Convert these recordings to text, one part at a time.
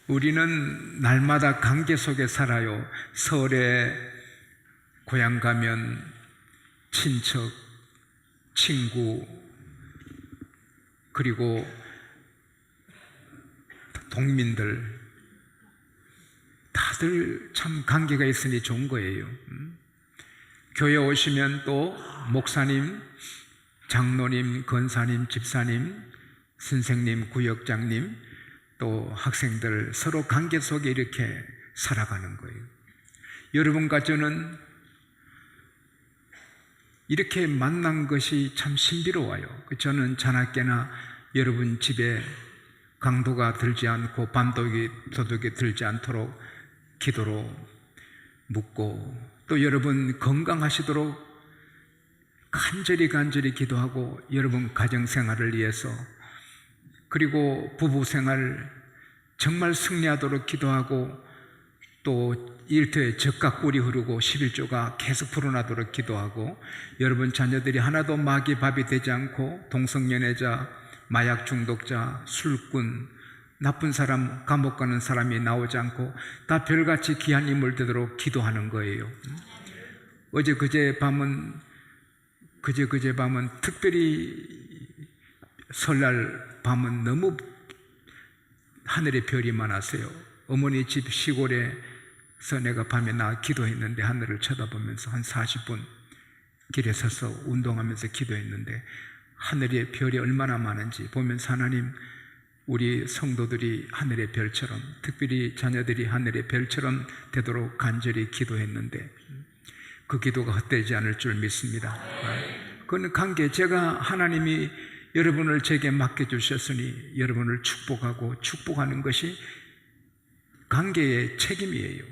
우리는 날마다 관계 속에 살아요. 서울에 고향 가면 친척, 친구, 그리고 동민들 다들 참 관계가 있으니 좋은 거예요. 교회 오시면 또 목사님, 장로님, 권사님, 집사님, 선생님, 구역장님, 또 학생들 서로 관계 속에 이렇게 살아가는 거예요. 여러분과 저는 이렇게 만난 것이 참 신비로워요. 저는 자나깨나 여러분 집에 강도가 들지 않고 밤도둑이 들지 않도록 기도로 묻고, 또 여러분 건강하시도록 간절히 기도하고, 여러분 가정생활을 위해서, 그리고 부부생활 정말 승리하도록 기도하고, 또 일터에 적과 꿀이 흐르고 11조가 계속 불어나도록 기도하고, 여러분 자녀들이 하나도 마귀밥이 되지 않고 동성연애자, 마약 중독자, 술꾼, 나쁜 사람, 감옥 가는 사람이 나오지 않고 다 별같이 귀한 인물 되도록 기도하는 거예요. 그제 밤은 특별히 설날 밤은 너무 하늘에 별이 많았어요. 어머니 집 시골에서 내가 밤에 나가 기도했는데, 하늘을 쳐다보면서 한 40분 길에 서서 운동하면서 기도했는데, 하늘에 별이 얼마나 많은지 보면서 하나님, 우리 성도들이 하늘의 별처럼, 특별히 자녀들이 하늘의 별처럼 되도록 간절히 기도했는데 그 기도가 헛되지 않을 줄 믿습니다. 그건 관계, 제가 하나님이 여러분을 제게 맡겨주셨으니 여러분을 축복하고 축복하는 것이 관계의 책임이에요.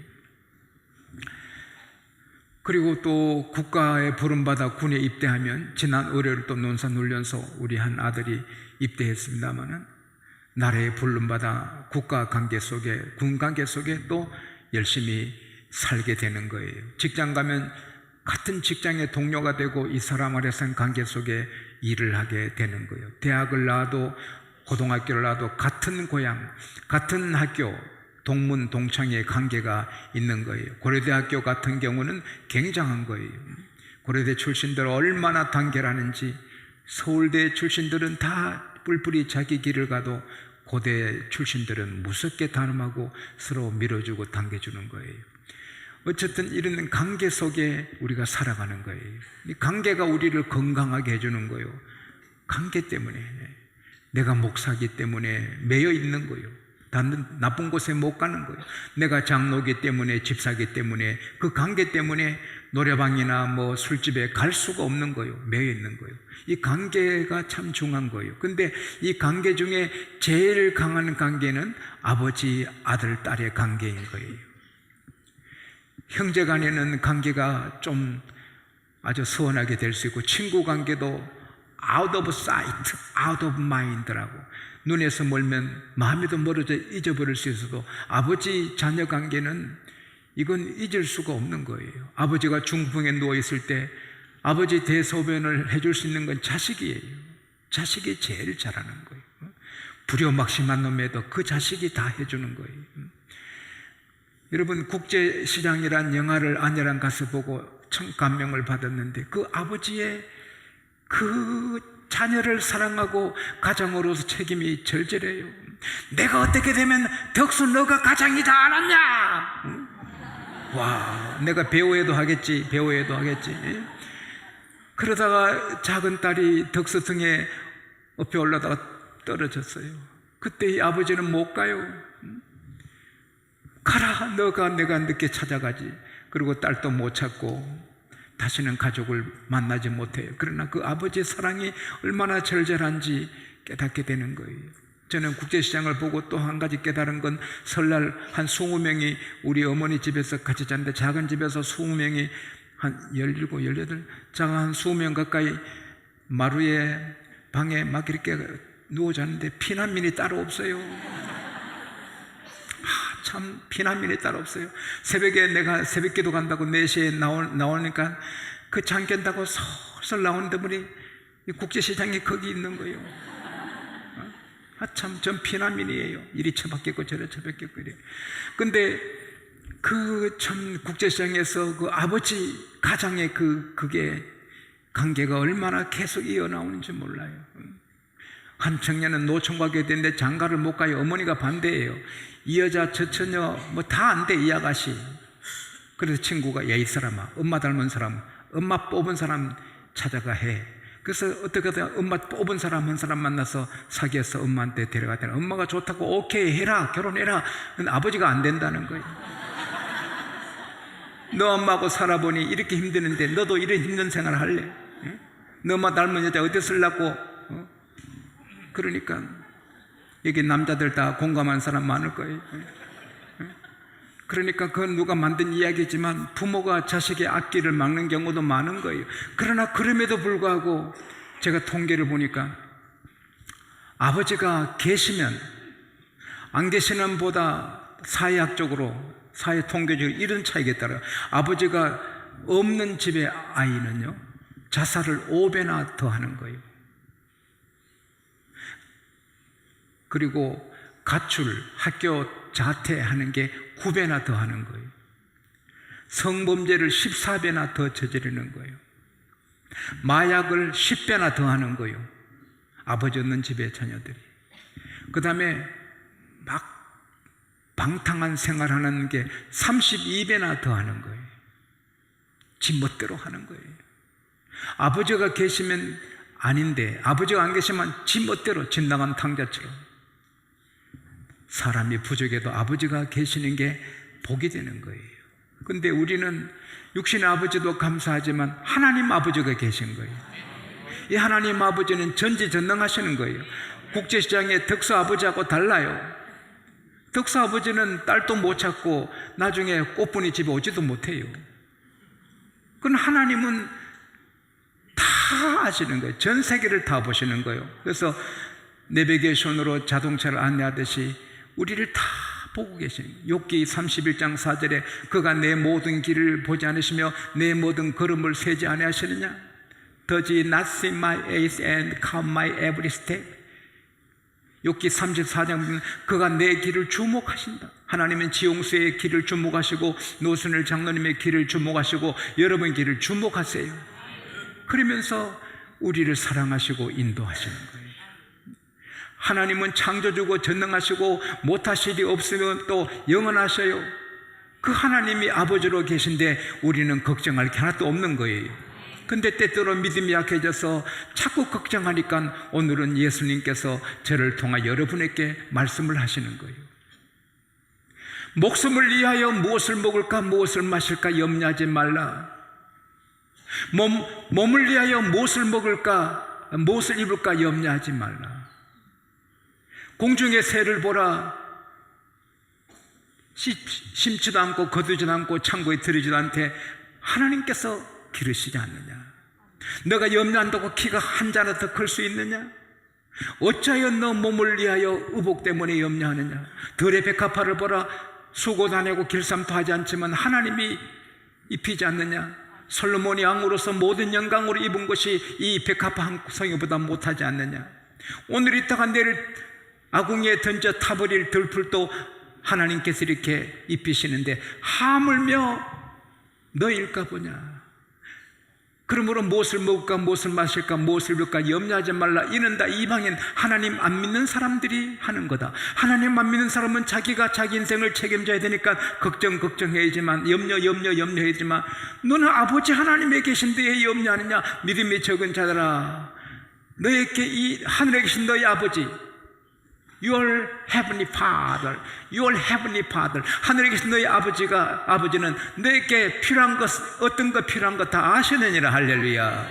그리고 또 국가에 부름받아 군에 입대하면, 지난 월요일 또 논산훈련소 우리 한 아들이 입대했습니다마는, 나라에 부름받아 국가 관계 속에, 군 관계 속에 또 열심히 살게 되는 거예요. 직장 가면 같은 직장의 동료가 되고 이 사람 아래서 관계 속에 일을 하게 되는 거예요. 대학을 나와도 고등학교를 나와도 같은 고향, 같은 학교, 동문 동창의 관계가 있는 거예요. 고려대학교 같은 경우는 굉장한 거예요. 고려대 출신들 얼마나 단결하는지, 서울대 출신들은 다 뿔뿔이 자기 길을 가도 고대 출신들은 무섭게 단음하고 서로 밀어주고 당겨주는 거예요. 어쨌든 이런 관계 속에 우리가 살아가는 거예요. 이 관계가 우리를 건강하게 해주는 거예요. 관계 때문에, 내가 목사기 때문에 매여 있는 거예요. 나쁜 곳에 못 가는 거예요. 내가 장로기 때문에, 집사기 때문에, 그 관계 때문에 노래방이나 뭐 술집에 갈 수가 없는 거예요. 매여 있는 거예요. 이 관계가 참 중요한 거예요. 근데 이 관계 중에 제일 강한 관계는 아버지, 아들, 딸의 관계인 거예요. 형제 간에는 관계가 좀 아주 서운하게 될 수 있고, 친구 관계도 out of sight, out of mind라고, 눈에서 멀면 마음에도 멀어져 잊어버릴 수 있어도 아버지 자녀 관계는 이건 잊을 수가 없는 거예요. 아버지가 중풍에 누워있을 때 아버지 대소변을 해줄 수 있는 건 자식이에요. 자식이 제일 잘하는 거예요. 불효막심한 놈에도 그 자식이 다 해주는 거예요. 여러분, 국제시장이란 영화를 아내랑 가서 보고 참 감명을 받았는데, 그 아버지의 그 자녀를 사랑하고 가장으로서 책임이 절절해요. 내가 어떻게 되면 덕수 너가 가장이 다 알았냐? 와, 내가 배우에도 하겠지. 그러다가 작은 딸이 덕수 등에 업혀 올라다가 떨어졌어요. 그때 이 아버지는 못 가요. 가라, 내가 늦게 찾아가지. 그리고 딸도 못 찾고 다시는 가족을 만나지 못해요. 그러나 그 아버지의 사랑이 얼마나 절절한지 깨닫게 되는 거예요. 저는 국제시장을 보고 또 한 가지 깨달은 건, 설날 한 20명이 우리 어머니 집에서 같이 잤는데, 작은 집에서 20명이 한 17, 18, 작은 한 20명 가까이 마루에 방에 막 이렇게 누워 잤는데 피난민이 따로 없어요. 참 피난민이 따로 없어요. 새벽에 내가 새벽기도 간다고 4시에 나오니까 그 잠깐다고 설설 나오는데 보니 국제시장이 거기 있는 거예요. 참, 전 피난민이에요. 이리 처박혔고 저리 처박혔고 이래. 근데 그 참 국제시장에서 그 아버지 가장의 그게 관계가 얼마나 계속 이어나오는지 몰라요. 한 청년은 노총 가게 되는데 장가를 못 가요. 어머니가 반대해요. 이 여자 저 처녀 뭐 다 안 돼, 이 아가씨. 그래서 친구가, 야, 이 사람아, 엄마 닮은 사람, 엄마 뽑은 사람 찾아가 해. 그래서 어떻게 하다 엄마 뽑은 사람 한 사람 만나서 사귀어서 엄마한테 데려갔더니 엄마가 좋다고 오케이 해라, 결혼해라. 근데 아버지가 안 된다는 거예요. 너 엄마하고 살아보니 이렇게 힘드는데 너도 이런 힘든 생활 할래? 너 엄마 닮은 여자 어디 쓰려고? 그러니까 여기 남자들 다 공감하는 사람 많을 거예요. 그러니까 그건 누가 만든 이야기지만 부모가 자식의 앞길을 막는 경우도 많은 거예요. 그러나 그럼에도 불구하고 제가 통계를 보니까 아버지가 계시면 안 계시는 보다 사회학적으로, 사회 통계적으로 이런 차이가 따라요. 아버지가 없는 집의 아이는요, 자살을 5배나 더 하는 거예요. 그리고 가출, 학교 자퇴하는 게 9배나 더 하는 거예요. 성범죄를 14배나 더 저지르는 거예요. 마약을 10배나 더 하는 거예요. 아버지 없는 집의 자녀들이. 그 다음에 막 방탕한 생활하는 게 32배나 더 하는 거예요. 지 멋대로 하는 거예요. 아버지가 계시면 아닌데, 아버지가 안 계시면 지 멋대로 집 나간 탕자처럼. 사람이 부족해도 아버지가 계시는 게 복이 되는 거예요. 근데 우리는 육신의 아버지도 감사하지만 하나님 아버지가 계신 거예요. 이 하나님 아버지는 전지전능하시는 거예요. 국제시장의 덕수 아버지하고 달라요. 덕수 아버지는 딸도 못 찾고 나중에 꽃분이 집에 오지도 못해요. 그건 하나님은 다 아시는 거예요. 전 세계를 다 보시는 거예요. 그래서 내비게이션으로 자동차를 안내하듯이 우리를 다 보고 계시는 거예요. 욥기 31장 4절에 그가 내 모든 길을 보지 않으시며 내 모든 걸음을 세지 아니하시느냐? Does he not see my ways and count my every step? 욥기 34장 보면 그가 내 길을 주목하신다. 하나님은 지용수의 길을 주목하시고 노순일 장로님의 길을 주목하시고 여러분 길을 주목하세요. 그러면서 우리를 사랑하시고 인도하시는 거예요. 하나님은 창조주고 전능하시고 못하실 일 없으면 또 영원하셔요. 그 하나님이 아버지로 계신데 우리는 걱정할 게 하나도 없는 거예요. 근데 때때로 믿음이 약해져서 자꾸 걱정하니까 오늘은 예수님께서 저를 통하 여러분에게 말씀을 하시는 거예요. 목숨을 위하여 무엇을 먹을까 무엇을 마실까 염려하지 말라. 몸을 위하여 무엇을 먹을까 무엇을 입을까 염려하지 말라. 공중의 새를 보라. 심지도 않고 거두지도 않고 창고에 들이지도 않되 하나님께서 기르시지 않느냐? 너가 염려한다고 키가 한 자나 더 클 수 있느냐? 어찌하여 너 몸을 위하여 의복 때문에 염려하느냐? 들의 백합화를 보라. 수고 다니고 길쌈도 하지 않지만 하나님이 입히지 않느냐? 솔로몬이 왕으로서 모든 영광으로 입은 것이 이 백합화 한 송이보다 못하지 않느냐? 오늘 있다가 내일 아궁이에 던져 타버릴 들풀도 하나님께서 이렇게 입히시는데 하물며 너일까 보냐? 그러므로 무엇을 먹을까 무엇을 마실까 무엇을 입을까 염려하지 말라. 이는 다 이방인 하나님 안 믿는 사람들이 하는 거다. 하나님 안 믿는 사람은 자기가 자기 인생을 책임져야 되니까 걱정해야지만 염려해야지만 너는 아버지 하나님에 계신데 왜 염려하느냐? 믿음이 적은 자들아, 너에게 이 하늘에 계신 너의 아버지 Your Heavenly Father, Your Heavenly Father, 하늘에 계신 너희 아버지는 너에게 필요한 것, 어떤 것 필요한 것 다 아시느니라. 할렐루야.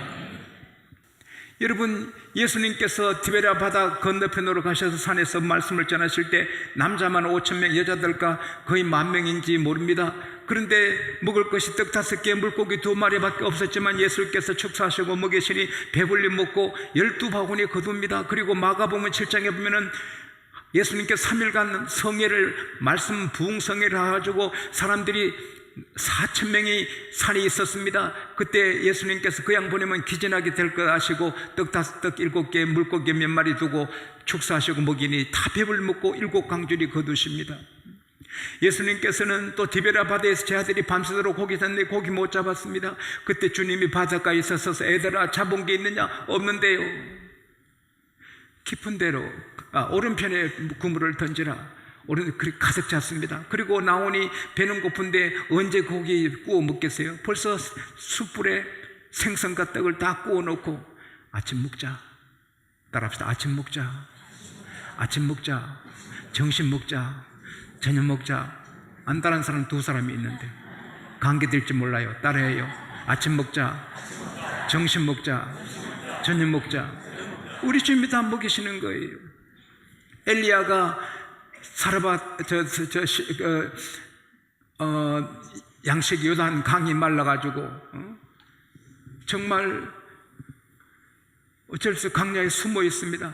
여러분, 예수님께서 디베랴 바다 건너편으로 가셔서 산에서 말씀을 전하실 때 남자만 5,000명, 여자들과 거의 10,000명인지 모릅니다. 그런데 먹을 것이 떡 5개, 물고기 2마리밖에 없었지만 예수께서 축사하시고 먹이시니 배불리 먹고 12바구니 거둡니다. 그리고 마가복음 7장에 보면은 예수님께서 3일간 성회를 말씀 부흥성회를 해가지고 사람들이 4,000명이 산에 있었습니다. 그때 예수님께서 그 양 보내면 기진하게 될 것 아시고 떡 5떡 7개 물고기 몇 마리 두고 축사하시고 먹이니 다 배불리 먹고 7강줄이 거두십니다. 예수님께서는 또 디베라 바다에서 제 아들이 밤새도록 고기 샀는데 고기 못 잡았습니다. 그때 주님이 바닷가에 서서 애들아 잡은 게 있느냐? 없는데요. 깊은 데로 오른편에 그물을 던지라. 가득 찼습니다. 그리고 나오니 배는 고픈데 언제 고기 구워 먹겠어요? 벌써 숯불에 생선과 떡을 다 구워 놓고 아침 먹자. 따라합시다. 아침 먹자. 아침 먹자. 점심 먹자. 저녁 먹자. 안 따라한 사람 2사람이 있는데 관계 될지 몰라요. 따라해요. 아침 먹자. 점심 먹자. 저녁 먹자. 우리 주님이 다 먹이시는 거예요. 엘리야가 양식 요단 강이 말라가지고 정말 어쩔 수 강야에 숨어 있습니다.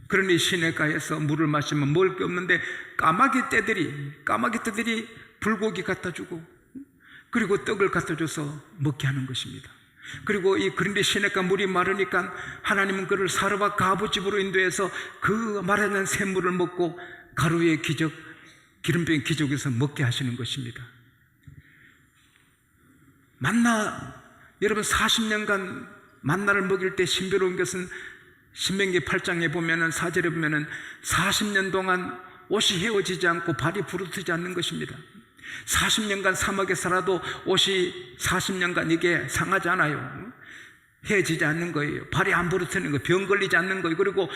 그러니 시내가에서 물을 마시면 먹을 게 없는데 까마귀 떼들이 불고기 갖다 주고 그리고 떡을 갖다 줘서 먹게 하는 것입니다. 그리고 그런데 시내가 물이 마르니까 하나님은 그를 사르밧 가부집으로 인도해서 그 마르는 샘물을 먹고 가루의 기적, 기름병 기적에서 먹게 하시는 것입니다. 만나, 여러분 40년간 만나를 먹일 때 신비로운 것은 신명기 8장에 보면은 4절에 보면은 40년 동안 옷이 헤어지지 않고 발이 부르트지 않는 것입니다. 40년간 사막에 살아도 옷이 40년간 이게 상하지 않아요. 헤어지지 않는 거예요. 발이 안 부르트는 거예요. 병 걸리지 않는 거예요. 그리고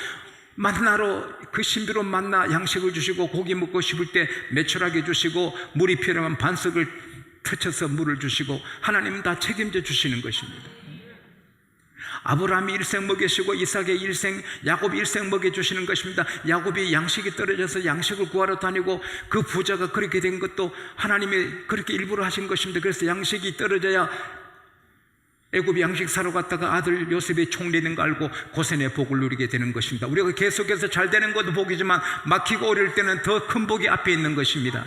만나로 그 신비로운 만나 양식을 주시고 고기 먹고 싶을 때 매출하게 주시고 물이 필요하면 반석을 터쳐서 물을 주시고 하나님은 다 책임져 주시는 것입니다. 아브라함이 일생 먹이시고 이삭의 일생, 야곱이 일생 먹여주시는 것입니다. 야곱이 양식이 떨어져서 양식을 구하러 다니고 그 부자가 그렇게 된 것도 하나님이 그렇게 일부러 하신 것입니다. 그래서 양식이 떨어져야 애굽 양식 사러 갔다가 아들 요셉이 총리는 거 알고 고센의 복을 누리게 되는 것입니다. 우리가 계속해서 잘 되는 것도 복이지만 막히고 어려울 때는 더 큰 복이 앞에 있는 것입니다.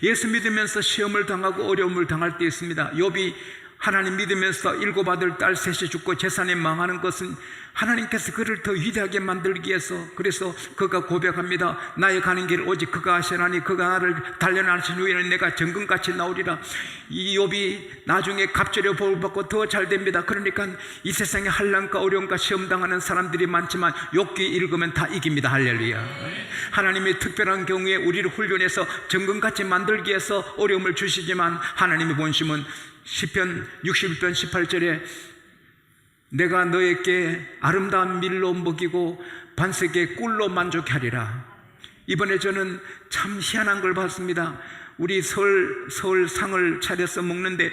예수 믿으면서 시험을 당하고 어려움을 당할 때 있습니다. 욥이 하나님 믿으면서 7 아들 딸 셋이 죽고 재산이 망하는 것은 하나님께서 그를 더 위대하게 만들기 위해서, 그래서 그가 고백합니다. 나의 가는 길 오직 그가 아시나니 그가 나를 단련하신 후에는 내가 정금같이 나오리라. 이 욥이 나중에 갑절에 복을 받고 더 잘 됩니다. 그러니까 이 세상에 환난과 어려움과 시험 당하는 사람들이 많지만 욥기 읽으면 다 이깁니다. 할렐루야. 하나님이 특별한 경우에 우리를 훈련해서 정금같이 만들기 위해서 어려움을 주시지만 하나님의 본심은 시편 61편 18절에 내가 너에게 아름다운 밀로 먹이고 반석의 꿀로 만족하리라. 이번에 저는 참 희한한 걸 봤습니다. 우리 서울 상을 차려서 먹는데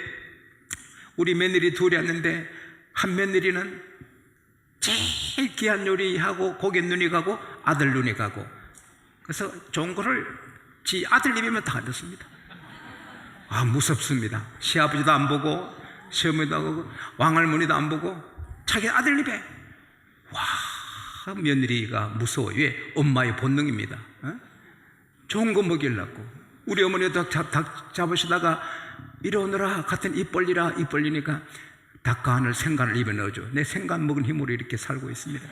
우리 며느리 둘이 왔는데 한 며느리는 제일 귀한 요리하고 고개 눈이 가고 아들 눈이 가고, 그래서 좋은 거를 지 아들 입이면 다 넣습니다. 무섭습니다. 시아버지도 안 보고 시어머니도 안 보고 왕할머니도 안 보고 자기 아들 입에. 며느리가 무서워요. 왜? 엄마의 본능입니다. 좋은 거 먹이려고. 우리 어머니도 닭 잡으시다가 이리 오너라 같은 입 벌리니까 닭간을 생간을 입에 넣어줘. 내 생간 먹은 힘으로 이렇게 살고 있습니다.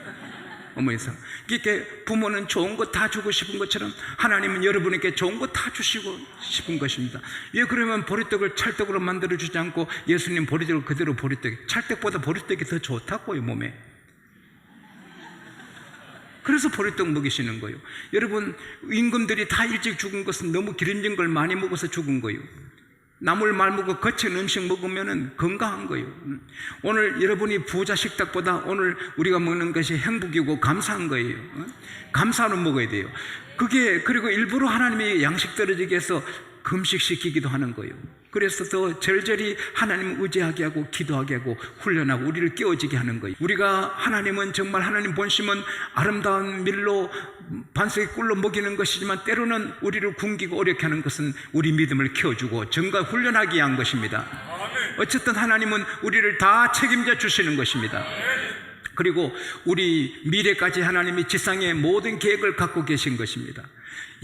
어머니상. 이렇게 부모는 좋은 거 다 주고 싶은 것처럼 하나님은 여러분에게 좋은 거 다 주시고 싶은 것입니다. 왜 그러면 보리떡을 찰떡으로 만들어 주지 않고 예수님 보리떡을 그대로 보리떡, 찰떡보다 보리떡이 더 좋다고요, 몸에. 그래서 보리떡 먹이시는 거예요. 여러분, 임금들이 다 일찍 죽은 것은 너무 기름진 걸 많이 먹어서 죽은 거예요. 나물 말먹고 거친 음식 먹으면 건강한 거예요. 오늘 여러분이 부자 식탁보다 오늘 우리가 먹는 것이 행복이고 감사한 거예요. 감사로 먹어야 돼요. 그리고 일부러 하나님이 양식 떨어지게 해서 금식시키기도 하는 거예요. 그래서 더 절절히 하나님을 의지하게 하고 기도하게 하고 훈련하고 우리를 깨워지게 하는 거예요. 우리가 하나님은 정말 하나님 본심은 아름다운 밀로 반석의 꿀로 먹이는 것이지만 때로는 우리를 굶기고 어렵게 하는 것은 우리 믿음을 키워주고 정가 훈련하기 위한 것입니다. 어쨌든 하나님은 우리를 다 책임져 주시는 것입니다. 그리고 우리 미래까지 하나님이 지상의 모든 계획을 갖고 계신 것입니다.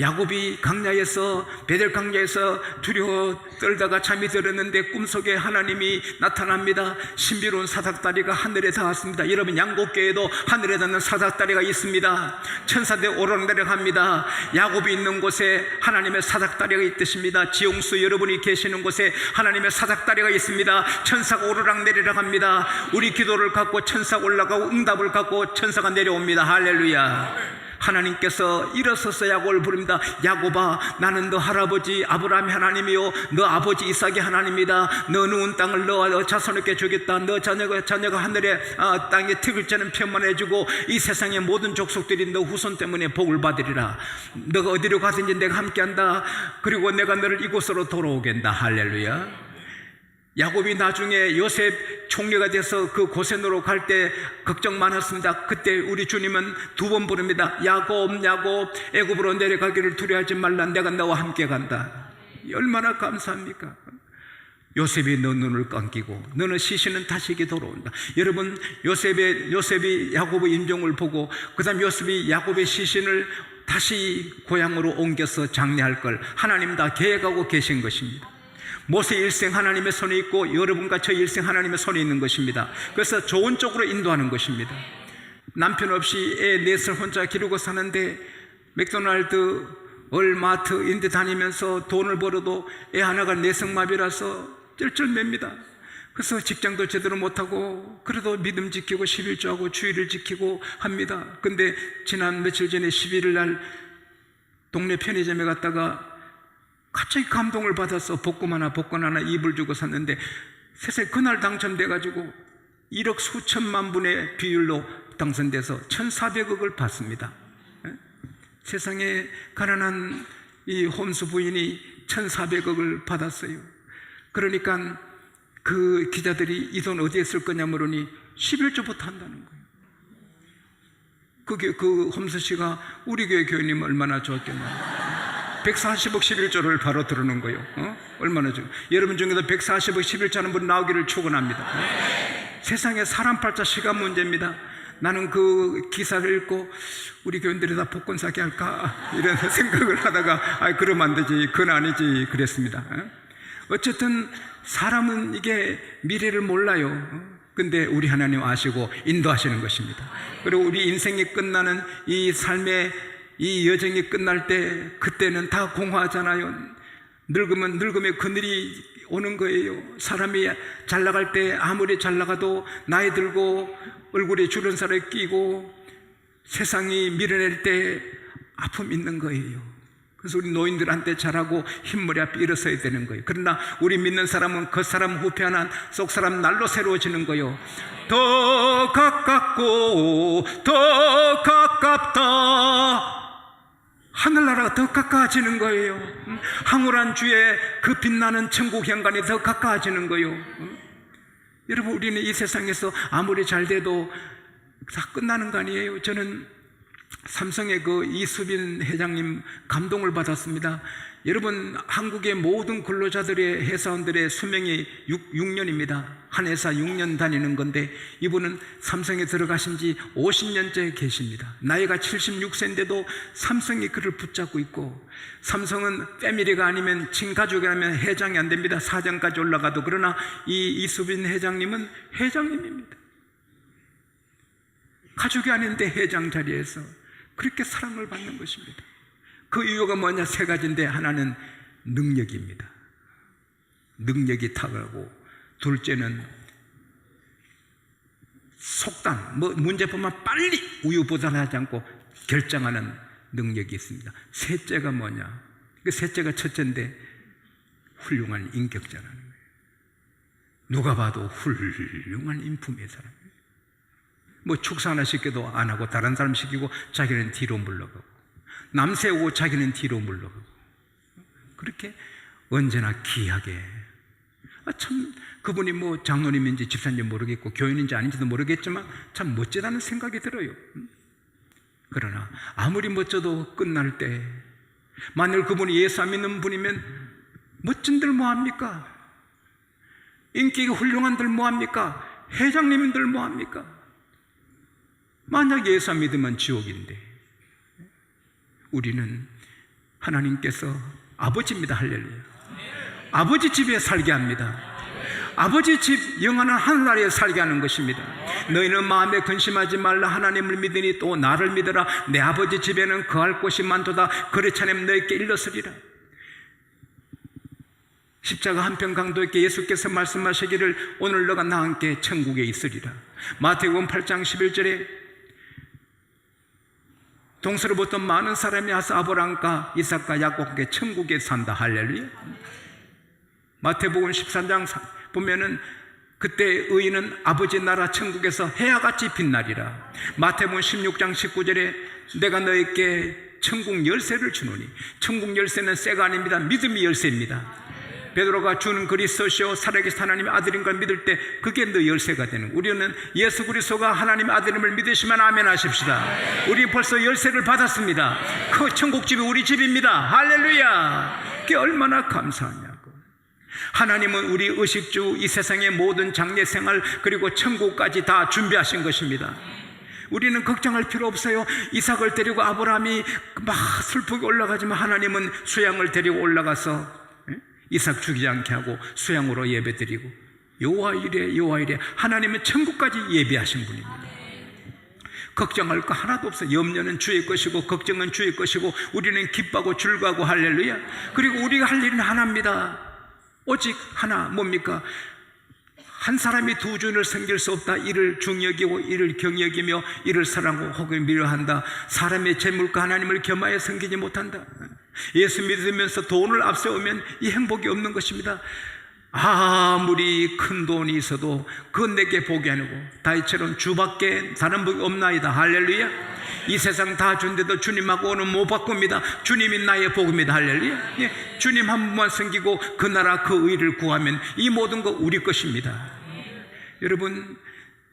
야곱이 강야에서 베델 강야에서 두려워 떨다가 잠이 들었는데 꿈속에 하나님이 나타납니다. 신비로운 사닥다리가 하늘에 닿았습니다. 여러분, 양곡교회도 하늘에 닿는 사닥다리가 있습니다. 천사들 오르락내락합니다. 야곱이 있는 곳에 하나님의 사닥다리가 있듯입니다. 지용수 여러분이 계시는 곳에 하나님의 사닥다리가 있습니다. 천사가 오르락내리락합니다. 우리 기도를 갖고 천사가 올라가고 응답을 갖고 천사가 내려옵니다. 할렐루야. 하나님께서 일어서서 야곱을 부릅니다. 야곱아, 나는 너 할아버지 아브라함의 하나님이요 너 아버지 이삭의 하나님이다. 너 누운 땅을 너 자손에게 주겠다. 너 자녀가 하늘의 땅에 티글자는 편만해주고 이 세상의 모든 족속들이 너 후손 때문에 복을 받으리라. 너가 어디로 가든지 내가 함께한다. 그리고 내가 너를 이곳으로 돌아오겠다. 할렐루야. 야곱이 나중에 요셉 총리가 돼서 그 고센으로 갈 때 걱정 많았습니다. 그때 우리 주님은 2번 부릅니다. 야곱, 야곱, 애굽으로 내려가기를 두려워하지 말라. 내가 너와 함께 간다. 얼마나 감사합니까? 요셉이 너 눈을 감기고 너는 시신은 다시게 돌아온다. 여러분, 요셉이 야곱의 임종을 보고 그 다음 요셉이 야곱의 시신을 다시 고향으로 옮겨서 장례할 걸 하나님 다 계획하고 계신 것입니다. 모세 일생 하나님의 손에 있고 여러분과 저 일생 하나님의 손에 있는 것입니다. 그래서 좋은 쪽으로 인도하는 것입니다. 남편 없이 애 넷을 혼자 기르고 사는데 맥도날드, 얼마트 인데 다니면서 돈을 벌어도 애 하나가 내성마비라서 쩔쩔맵니다. 그래서 직장도 제대로 못하고 그래도 믿음 지키고 11조하고 주의를 지키고 합니다. 근데 지난 며칠 전에 11일 날 동네 편의점에 갔다가 갑자기 감동을 받아서 복권 하나 입을 주고 샀는데 세상에 그날 당첨돼가지고 1억 수천만 분의 비율로 당선돼서 1,400억을 받습니다. 세상에 가난한 이 홈스 부인이 1,400억을 받았어요. 그러니까 그 기자들이 이 돈 어디에 쓸 거냐 물으니 11조부터 한다는 거예요. 그 홈스 씨가 우리 교회 교회님 얼마나 좋았겠나. 140억 11조를 바로 들어놓은 거예요. 얼마나 좋아요. 여러분 중에도 140억 11조 하는 분 나오기를 축원합니다. 세상에 사람 팔자 시간 문제입니다. 나는 그 기사를 읽고 우리 교인들이 다 복권 사게 할까 이런 생각을 하다가 그러면 안 되지, 그건 아니지 그랬습니다. 어쨌든 사람은 이게 미래를 몰라요. 근데 우리 하나님 아시고 인도하시는 것입니다. 그리고 우리 인생이 끝나는 이 삶의 이 여정이 끝날 때 그때는 다 공허하잖아요. 늙으면 그늘이 오는 거예요. 사람이 잘 나갈 때 아무리 잘 나가도 나이 들고 얼굴에 주름살이 끼고 세상이 밀어낼 때 아픔 있는 거예요. 그래서 우리 노인들한테 잘하고 흰머리 앞에 일어서야 되는 거예요. 그러나 우리 믿는 사람은 그 사람 후패 하나 속 사람 날로 새로워지는 거예요. 더 가깝고 더 가깝다. 하늘나라가 더 가까워지는 거예요. 황홀한 주의 그 빛나는 천국 현관이 더 가까워지는 거예요. 여러분, 우리는 이 세상에서 아무리 잘 돼도 다 끝나는 거 아니에요. 저는 삼성의 그 이수빈 회장님 감동을 받았습니다. 여러분, 한국의 모든 근로자들의 회사원들의 수명이 6년입니다. 한 회사 6년 다니는 건데 이분은 삼성에 들어가신 지 50년째 계십니다. 나이가 76세인데도 삼성이 그를 붙잡고 있고, 삼성은 패밀리가 아니면 친가족이 아니면 회장이 안 됩니다. 사장까지 올라가도. 그러나 이 이수빈 회장님은 회장님입니다. 가족이 아닌데 회장 자리에서 그렇게 사랑을 받는 것입니다. 그 이유가 뭐냐? 3가지인데 하나는 능력입니다. 능력이 탁월하고, 둘째는 속단, 문제 보면 빨리 우유부단하지 않고 결정하는 능력이 있습니다. 셋째가 뭐냐? 그 셋째가 첫째인데 훌륭한 인격자라는 거예요. 누가 봐도 훌륭한 인품의 사람이에요. 축사 하나 시켜도 안 하고 다른 사람 시키고 자기는 뒤로 물러가고, 남 세우고 자기는 뒤로 물러가고, 그렇게 언제나 귀하게. 참 그분이 장로님인지 집사인지 모르겠고 교인인지 아닌지도 모르겠지만 참 멋지다는 생각이 들어요. 그러나 아무리 멋져도 끝날 때, 만일 그분이 예수 안 믿는 분이면 멋진들 뭐합니까? 인기가 훌륭한들 뭐합니까? 회장님들 뭐합니까? 만약 예수 안 믿으면 지옥인데, 우리는 하나님께서 아버지입니다. 할렐루야. 아버지 집에 살게 합니다. 아버지 집 영원한 하늘나라에 살게 하는 것입니다. 너희는 마음에 근심하지 말라. 하나님을 믿으니 또 나를 믿으라. 내 아버지 집에는 거할 곳이 많도다. 그렇지 않으면 너희께 일렀으리라. 십자가 한편 강도 있게 예수께서 말씀하시기를 오늘 너가 나와 함께 천국에 있으리라. 마태복음 8장 11절에 동서로부터 많은 사람이 와서 아브라함과 이삭과 야곱에게 천국에 산다. 할렐루야. 마태복음 13장 보면은 그때 의인은 아버지 나라 천국에서 해야같이 빛나리라. 마태복음 16장 19절에 내가 너희께 천국 열쇠를 주노니, 천국 열쇠는 쇠가 아닙니다. 믿음이 열쇠입니다. 베드로가 주는 그리스도시요 살아계신 하나님의 아들인 걸 믿을 때 그게 너 열쇠가 되는 거예요. 우리는 예수 그리스도가 하나님의 아들임을 믿으시면 아멘 하십시다. 우리 벌써 열쇠를 받았습니다. 그 천국집이 우리 집입니다. 할렐루야. 그게 얼마나 감사하냐고. 하나님은 우리 의식주, 이 세상의 모든 장래생활 그리고 천국까지 다 준비하신 것입니다. 우리는 걱정할 필요 없어요. 이삭을 데리고 아브라함이 막 슬프게 올라가지만 하나님은 수양을 데리고 올라가서 이삭 죽이지 않게 하고 수양으로 예배드리고 여호와 이래 하나님은 천국까지 예배하신 분입니다. 걱정할 거 하나도 없어요. 염려는 주의 것이고 걱정은 주의 것이고 우리는 기뻐하고 즐거워하고 할렐루야. 그리고 우리가 할 일은 하나입니다. 오직 하나, 뭡니까? 한 사람이 두 주인을 섬길 수 없다. 이를 중여기고 이를 경여기며 이를 사랑하고 혹은 미워한다. 사람의 재물과 하나님을 겸하여 섬기지 못한다. 예수 믿으면서 돈을 앞세우면 이 행복이 없는 것입니다. 아무리 큰 돈이 있어도 그건 내게 복이 아니고 다윗처럼 주밖에 다른 복이 없나이다. 할렐루야. 이 세상 다 준데도 주님하고는 못 바꿉니다. 주님이 나의 복입니다. 할렐루야. 예, 주님 한 분만 섬기고 그 나라 그 의를 구하면 이 모든 거 우리 것입니다. 여러분,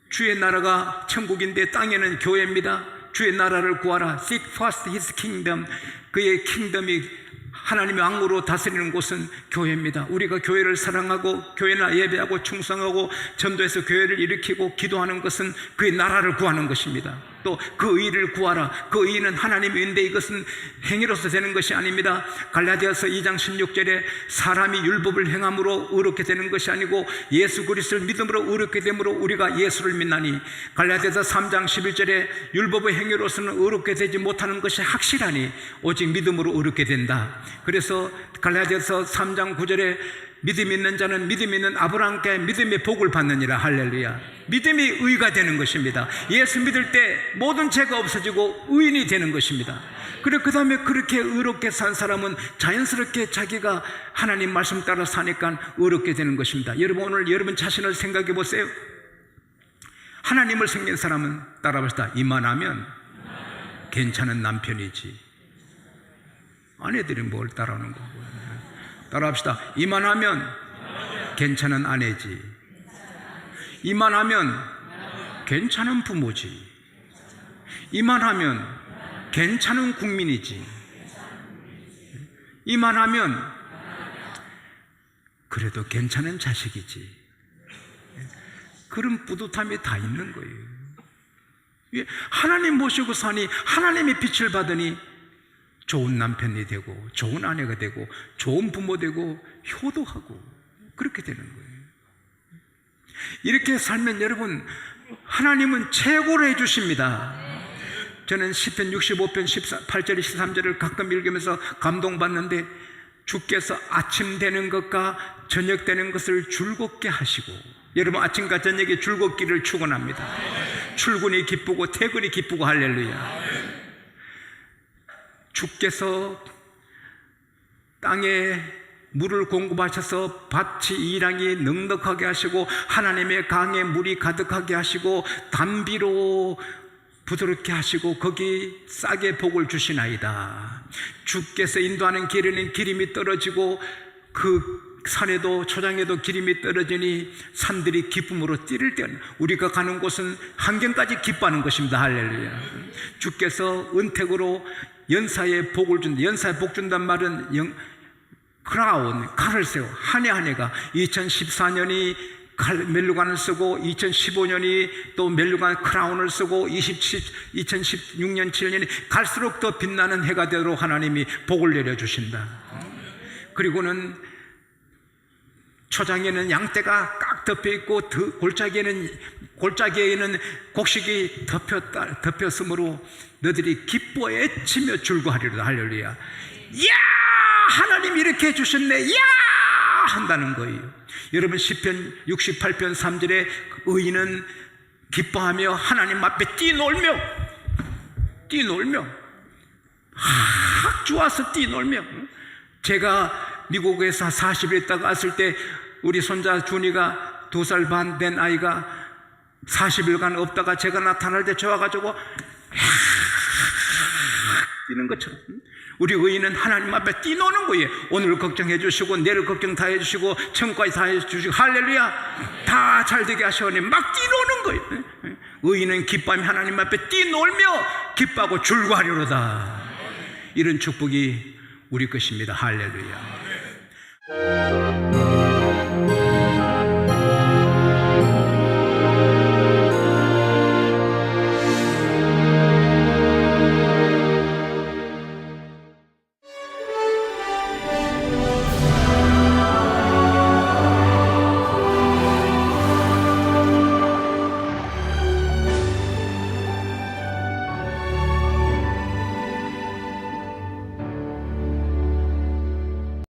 주의 나라가 천국인데 땅에는 교회입니다. 주의 나라를 구하라. Seek first His kingdom. 그의 킹덤이 하나님의 왕으로 다스리는 곳은 교회입니다. 우리가 교회를 사랑하고 교회나 예배하고 충성하고 전도해서 교회를 일으키고 기도하는 것은 그의 나라를 구하는 것입니다. 또 그 의를 구하라. 그 의는 하나님의 의인데 이것은 행위로서 되는 것이 아닙니다. 갈라디아서 2장 16절에 사람이 율법을 행함으로 의롭게 되는 것이 아니고 예수 그리스도를 믿음으로 의롭게 되므로 우리가 예수를 믿나니, 갈라디아서 3장 11절에 율법의 행위로서는 의롭게 되지 못하는 것이 확실하니 오직 믿음으로 의롭게 된다. 그래서 갈라디아서 3장 9절에 믿음 있는 자는 믿음 있는 아브라함께 믿음의 복을 받느니라. 할렐루야. 믿음이 의가 되는 것입니다. 예수 믿을 때 모든 죄가 없어지고 의인이 되는 것입니다. 그리고 그 다음에 그렇게 의롭게 산 사람은 자연스럽게 자기가 하나님 말씀 따라 사니까 의롭게 되는 것입니다. 여러분, 오늘 여러분 자신을 생각해 보세요. 하나님을 섬긴 사람은 따라합시다. 이만하면 괜찮은 남편이지. 아내들이 뭘 따라하는 거고. 따라합시다. 이만하면 괜찮은 아내지. 이만하면 괜찮은 부모지. 이만하면 괜찮은 국민이지. 이만하면 그래도 괜찮은 자식이지. 그런 뿌듯함이 다 있는 거예요. 하나님 모시고 사니 하나님의 빛을 받으니 좋은 남편이 되고 좋은 아내가 되고 좋은 부모 되고 효도하고 그렇게 되는 거예요. 이렇게 살면 여러분, 하나님은 최고로 해주십니다. 저는 시편 65편 18절 13절을 가끔 읽으면서 감동받는데, 주께서 아침 되는 것과 저녁 되는 것을 즐겁게 하시고, 여러분 아침과 저녁에 즐겁기를 축원합니다. 출근이 기쁘고 퇴근이 기쁘고 할렐루야. 주께서 땅에 물을 공급하셔서 밭이 이랑이 넉넉하게 하시고 하나님의 강에 물이 가득하게 하시고 담비로 부드럽게 하시고 거기 싸게 복을 주시나이다. 주께서 인도하는 길에는 기름이 떨어지고 그 산에도 초장에도 기름이 떨어지니 산들이 기쁨으로 뛰를 때 우리가 가는 곳은 환경까지 기뻐하는 것입니다. 할렐루야. 주께서 은택으로 연사에 복을 준다. 연사에 복 준단 말은 크라운, 칼을 세워 한 해 한 해가 2014년이 멜루간을 쓰고 2015년이 또 멜루간 크라운을 쓰고 2016년 7년이 갈수록 더 빛나는 해가 되도록 하나님이 복을 내려주신다. 그리고는 초장에는 양떼가 깍 덮여있고 골짜기에는 곡식이 덮였으므로 너희들이 기뻐에 치며 즐거워하리로다. 할렐루야. 이야, 하나님이 이렇게 해주셨네. 이야 한다는 거예요. 여러분, 시편 68편 3절에 의인은 기뻐하며 하나님 앞에 뛰놀며 좋아서 뛰놀며. 제가 미국에서 40일 있다가 왔을 때 우리 손자 준이가 2살 반 된 아이가 40일간 없다가 제가 나타날 때 좋아가지고 뛰는 것처럼 우리 의인은 하나님 앞에 뛰노는 거예요. 오늘 걱정해 주시고 내일 걱정 다 해주시고 천국까지 다 해주시고 할렐루야 다 잘 되게 하시오니 막 뛰노는 거예요. 의인은 기뻐하며 하나님 앞에 뛰놀며 기뻐하고 즐거워하리로다. 이런 축복이 우리 것입니다. 할렐루야.